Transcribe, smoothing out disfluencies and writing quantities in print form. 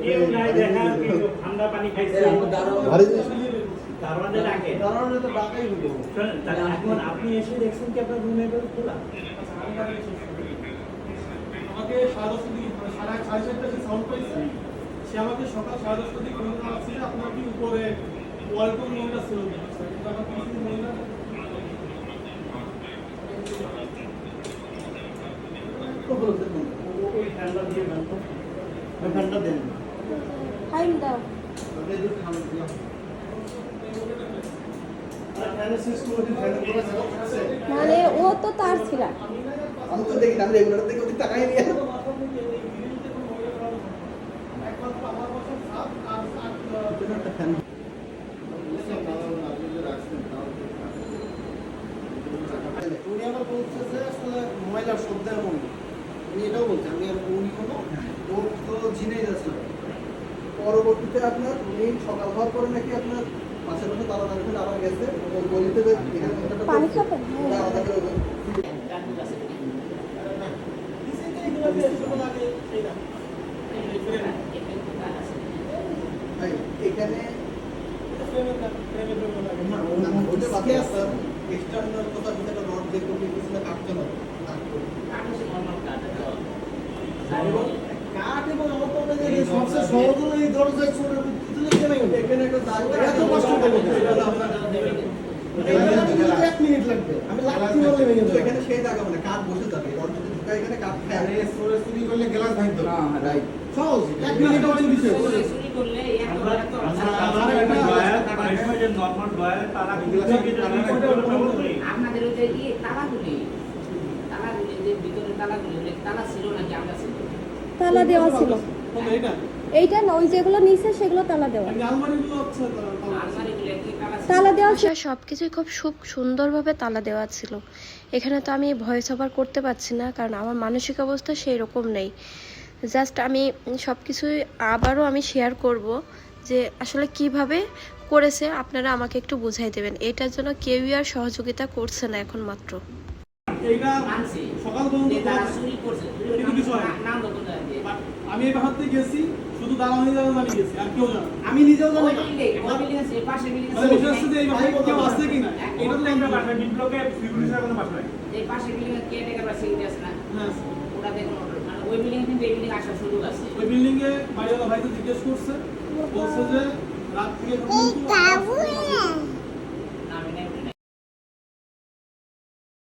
কেউ নাই দেখা কিন্তু ঠান্ডা পানি খাইছে দারোয়ানে ডাকে দারোয়ানে তো ডাকাই হলো শুনেন তাহলে এখন আপনি এসে দেখছেন কি আপনার রুমে এবার খোলা আমাকে 10:30 দিকে 7:30 সাউন্ড পাইছে সে আমাকে সকাল 10:30 দিকে ফোন করা ছিল আপনার কি উপরে ওয়ালটন মহিলা ছিল কিন্তু আমার কিছু মহিলা তো বলতে ওই ঠান্ডা দিয়ে দেন তো ওই ঠান্ডা দেন টাইম দাও ওদের দুধ ঠান্ডা দিও আর ফ্যানের সুইচ করে দিন ফ্যানের পুরো চালু আছে মানে ও তো তার ছিল আমি তো দেখি আমি রেগুলার থেকে ওদিক টাকাই নিয়ে উনি আমার বলছে যে আসলে ময়লার শব্দের মনে উনি এটাও বলছে আমি আর উনি কোনো ও তো ঝিনেই যাচ্ছে পরবর্তীতে আপনার উনি সকাল হওয়ার পরে নাকি আপনার মাসের মধ্যে তারা তারা আবার গেছে ওই গলিতে এখানে পানি খাবেন আলাদা করে এখানে এক্সটার্নাল কথা যেটা রড দিয়ে করতে গেছিল কাটতে হবে কাট এবং আমার তো মনে হয় সবচেয়ে সহজ হলো এই দরজায় ছোট এখানে একটা দাগ এত কষ্ট হলো এক মিনিট লাগবে আমি লাগতে বললে ভেঙে যাবে এখানে সেই দাগ মানে কাট বসে যাবে রড যদি ঢুকায় এখানে কাট খায় আরে সোরে চুরি করলে গ্লাস ভাঙতো না রাইট সহজ এক মিনিট হচ্ছে বিষয় চুরি করলে আমরা একটা সময় যে নরমাল ডয়ারে তারা আপনাদের ওই যে তালাগুলি যে ভিতরে তালাগুলি তালা ছিল নাকি আমরা ছিল তালা দেওয়া ছিল এইটা এইটা না ওই যেগুলো নিচে সেগুলো তালা দেওয়া আলমারিগুলো হচ্ছে আলমারিগুলো কি তালা দেওয়া সব কিছুই খুব সুন্দরভাবে তালা দেওয়া ছিল। এখানে তো আমি ভয়েস ওভার করতে পারছি না কারণ আমার মানসিক অবস্থা সেই রকম নেই। জাস্ট আমি সব কিছুই আবারও আমি শেয়ার করব যে আসলে কিভাবে করেছে আপনারা আমাকে একটু বুঝাই দেবেন। এটার জন্য কেউই আর সহযোগিতা করছে না এখন মাত্র। এইটা মানছি সকাল পর্যন্ত তারা চুরি করছে কিন্তু কিছু হয় নাম বলতে যায় আমি এই বাহাতে গেছি শুধু দালানি জানা আমি গেছি আর কেউ জানে আমি নিজেও জানি না ওই বিল্ডিং আছে পাশে বিল্ডিং মানে আছে বিষয় হচ্ছে যে এই বাসায় কেউ আছে কিনা এটা তো আমরা বাসা বিপ্লবে সিকিউরিটির কোনো বাসা নাই এই পাশে বিল্ডিং এর কেয়ারটেকার বা সিকিউরিটি আছে না হ্যাঁ ওটা দেখুন মানে ওই বিল্ডিং কিন্তু এই বিল্ডিং আসার সুযোগ আছে ওই বিল্ডিং এ বাড়িওয়ালা ভাইকে জিজ্ঞেস করছে বলছে যে রাত থেকে